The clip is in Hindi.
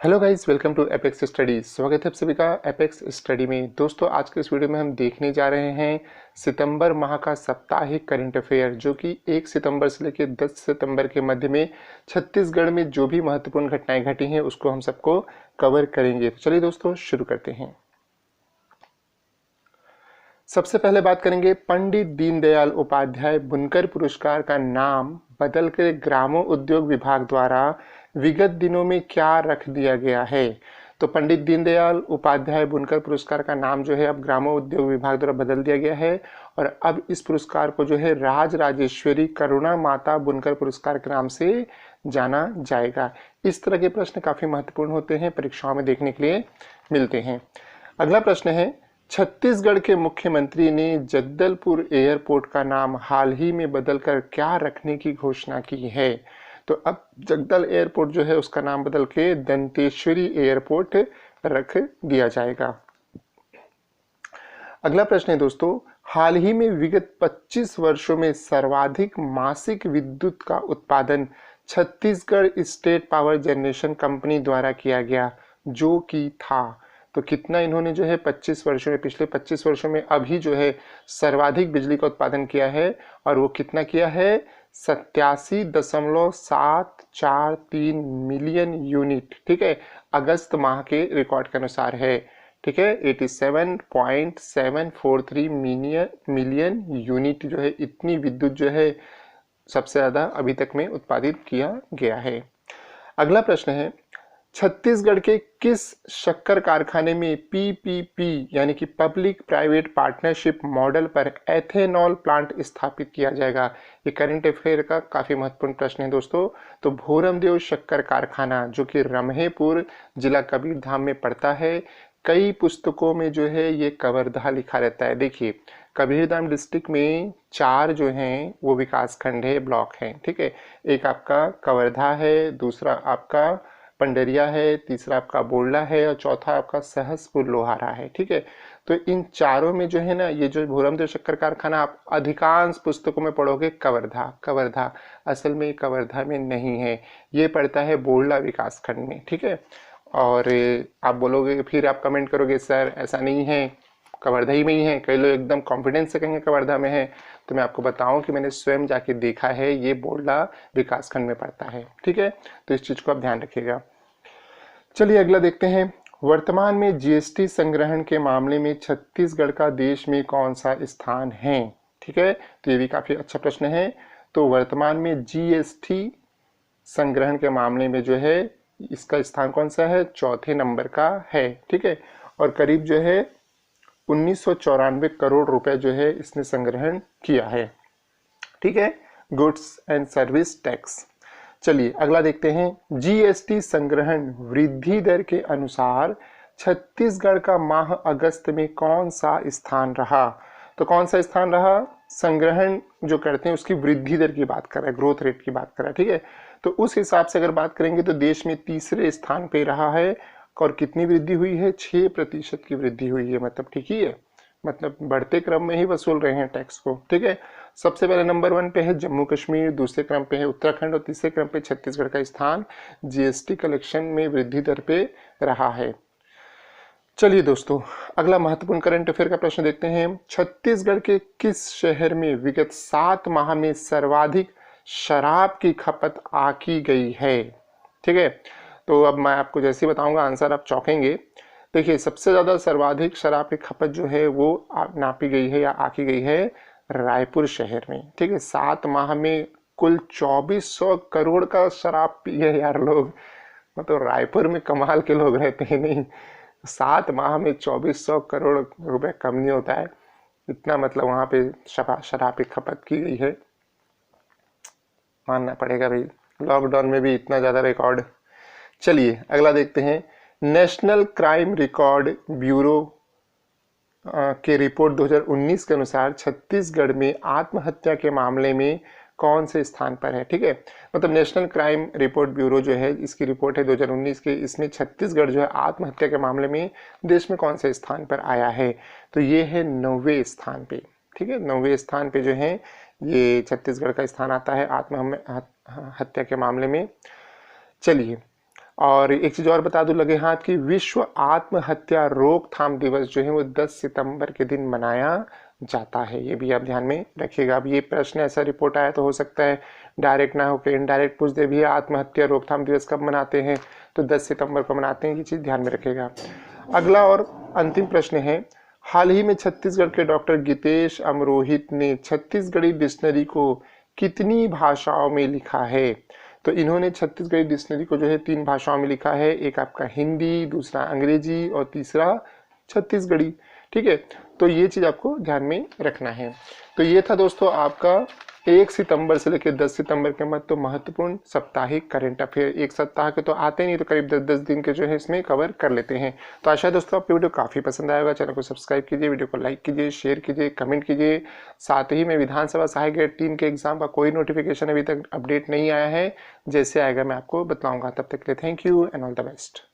Hello guys, welcome to Apex Study. स्वागत है आप सभी का एपेक्स स्टडी में। दोस्तों, आज के इस वीडियो में हम देखने जा रहे हैं सितंबर माह का साप्ताहिक करंट अफेयर, जो कि 1 सितंबर से लेकर 10 सितंबर के मध्य में छत्तीसगढ़ में जो भी महत्वपूर्ण घटनाएं घटी हैं उसको हम सबको कवर करेंगे। तो चलिए दोस्तों, शुरू करते हैं। सबसे पहले बात करेंगे पंडित दीनदयाल उपाध्याय बुनकर पुरस्कार का नाम बदलकर ग्रामो उद्योग विभाग द्वारा विगत दिनों में क्या रख दिया गया है। तो पंडित दीनदयाल उपाध्याय बुनकर पुरस्कार का नाम जो है अब ग्रामो उद्योग विभाग द्वारा बदल दिया गया है और अब इस पुरस्कार को जो है राज राजेश्वरी करुणा माता बुनकर पुरस्कार के नाम से जाना जाएगा। इस तरह के प्रश्न काफी महत्वपूर्ण होते हैं, परीक्षाओं में देखने के लिए मिलते हैं। अगला प्रश्न है, छत्तीसगढ़ के मुख्यमंत्री ने जगदलपुर एयरपोर्ट का नाम हाल ही में बदलकर क्या रखने की घोषणा की है। तो अब जगदल एयरपोर्ट जो है उसका नाम बदल के दंतेश्वरी एयरपोर्ट रख दिया जाएगा। अगला प्रश्न है दोस्तों, हाल ही में विगत 25 वर्षों में सर्वाधिक मासिक विद्युत का उत्पादन Chhattisgarh state power generation company द्वारा किया गया, जो कि था। तो कितना इन्होंने जो है 25 वर्षों में, पिछले 25 वर्षों में अभी जो है सर्वाधिक बिजली का उत्पादन किया है और वो कितना किया है, 87.743 मिलियन यूनिट। ठीक है, अगस्त माह के रिकॉर्ड के अनुसार है। ठीक है, 87.743 मिलियन यूनिट जो है, इतनी विद्युत जो है सबसे ज्यादा अभी तक में उत्पादित किया गया है। अगला प्रश्न है, छत्तीसगढ़ के किस शक्कर कारखाने में पीपीपी यानी कि पब्लिक प्राइवेट पार्टनरशिप मॉडल पर एथेनॉल प्लांट स्थापित किया जाएगा। ये करंट अफेयर का काफी महत्वपूर्ण प्रश्न है दोस्तों। तो भोरमदेव शक्कर कारखाना जो कि रम्हेपुर जिला कबीरधाम में पड़ता है, कई पुस्तकों में जो है ये कवर्धा लिखा रहता है। देखिए, कबीरधाम डिस्ट्रिक्ट में 4 जो हैं वो विकास खंड है, ब्लॉक हैं। ठीक है, एक आपका कवर्धा है, दूसरा आपका पंडरिया है, तीसरा आपका बोरला है और चौथा आपका सहसपुर लोहारा है। ठीक है, तो इन चारों में जो है ना, ये जो भोरमदेव शक्कर कारखाना आप अधिकांश पुस्तकों में पढ़ोगे कवर्धा कवर्धा, असल में कवर्धा में नहीं है, ये पड़ता है बोरला विकास खंड में। ठीक है, और आप बोलोगे, फिर आप कमेंट करोगे सर ऐसा नहीं है, कवर्धा ही में ही है। कई लोग एकदम कॉन्फिडेंस से कहेंगे कवर्धा में है, तो मैं आपको बताऊं कि मैंने स्वयं जाके देखा है, ये बोरला विकासखंड में पड़ता है। ठीक है, तो इस चीज को आप ध्यान रखिएगा। चलिए अगला देखते हैं, वर्तमान में जीएसटी संग्रहण के मामले में छत्तीसगढ़ का देश में कौन सा स्थान है। ठीक है, तो ये भी काफी अच्छा प्रश्न है। तो वर्तमान में जीएसटी संग्रहण के मामले में जो है इसका स्थान कौन सा है, चौथे नंबर का है। ठीक है, और करीब जो है 1994 करोड़ रुपए जो है इसने संग्रहण किया है। ठीक है, गुड्स एंड सर्विस टैक्स। चलिए अगला देखते हैं, जीएसटी संग्रहण वृद्धि दर के अनुसार छत्तीसगढ़ का माह अगस्त में कौन सा स्थान रहा। तो कौन सा स्थान रहा, संग्रहण जो करते हैं उसकी वृद्धि दर की बात कर रहा है, ग्रोथ रेट की बात कर रहा है। ठीक है, तो उस हिसाब से अगर बात करेंगे तो देश में तीसरे स्थान पे रहा है और कितनी वृद्धि हुई है, 6% की वृद्धि हुई है। मतलब ठीक ही है, मतलब बढ़ते क्रम में ही वसूल रहे हैं टैक्स को। ठीक है, सबसे पहले नंबर 1 पे है जम्मू कश्मीर, दूसरे क्रम पे है उत्तराखंड और तीसरे क्रम पे छत्तीसगढ़ का स्थान जीएसटी कलेक्शन में वृद्धि दर पे रहा है। चलिए दोस्तों, अगला महत्वपूर्ण करंट अफेयर का प्रश्न देखते हैं, छत्तीसगढ़ के किस शहर में विगत 7 माह में सर्वाधिक शराब की खपत आकी गई है। ठीक है, तो अब मैं आपको जैसे ही बताऊंगा आंसर आप चौंकेंगे। देखिए, सबसे ज्यादा सर्वाधिक शराब की खपत जो है वो नापी गई है या आकी गई है रायपुर शहर में। ठीक है, 7 माह में कुल 2400 करोड़ का शराब पिए यार लोग। मतलब रायपुर में कमाल के लोग रहते हैं नहीं, 7 माह में 2400 करोड़ रुपए कम नहीं होता है, इतना मतलब वहां पे शराब की खपत की गई है। मानना पड़ेगा भाई, लॉकडाउन में भी इतना ज्यादा रिकॉर्ड। चलिए अगला देखते हैं, नेशनल क्राइम रिकॉर्ड ब्यूरो के रिपोर्ट 2019 के अनुसार छत्तीसगढ़ में आत्महत्या के मामले में कौन से स्थान पर है। ठीक है, मतलब नेशनल क्राइम रिपोर्ट ब्यूरो जो है, इसकी रिपोर्ट है 2019 के, इसमें छत्तीसगढ़ जो है आत्महत्या के मामले में देश में कौन से स्थान पर आया है। तो ये है 9वें स्थान पे। ठीक है, 9वें स्थान पे जो है ये छत्तीसगढ़ का स्थान आता है आत्महत्या के मामले में। चलिए और एक चीज़ और बता दूं लगे हाथ की, विश्व आत्महत्या रोकथाम दिवस जो है वो 10 सितंबर के दिन मनाया जाता है। ये भी आप ध्यान में रखिएगा। अब ये प्रश्न ऐसा रिपोर्ट आया तो हो सकता है डायरेक्ट ना होकर इनडायरेक्ट पूछ दे भी, आत्महत्या रोकथाम दिवस कब मनाते हैं, तो 10 सितंबर को मनाते हैं। ये चीज़ ध्यान में रखिएगा। अगला और अंतिम प्रश्न है, हाल ही में छत्तीसगढ़ के डॉक्टर गीतेश अमरोहित ने छत्तीसगढ़ी डिक्शनरी को कितनी भाषाओं में लिखा है? तो इन्होंने छत्तीसगढ़ी डिक्शनरी को जो है 3 भाषाओं में लिखा है, एक आपका हिंदी, दूसरा अंग्रेजी और तीसरा छत्तीसगढ़ी। ठीक है, तो ये चीज आपको ध्यान में रखना है। तो ये था दोस्तों आपका 1 सितंबर से लेकर 10 सितंबर के मध्य तो महत्वपूर्ण साप्ताहिक करंट अफेयर। एक सप्ताह के तो आते नहीं, तो करीब 10-10 दिन के जो है इसमें कवर कर लेते हैं। तो आशा है दोस्तों आपको वीडियो काफ़ी पसंद आएगा। चैनल को सब्सक्राइब कीजिए, वीडियो को लाइक कीजिए, शेयर कीजिए, कमेंट कीजिए। साथ ही में विधानसभा सहायक ग्रेड 3 के एग्जाम का कोई नोटिफिकेशन अभी तक अपडेट नहीं आया है, जैसे आएगा मैं आपको बताऊँगा। तब तक के लिए thank you and all the best.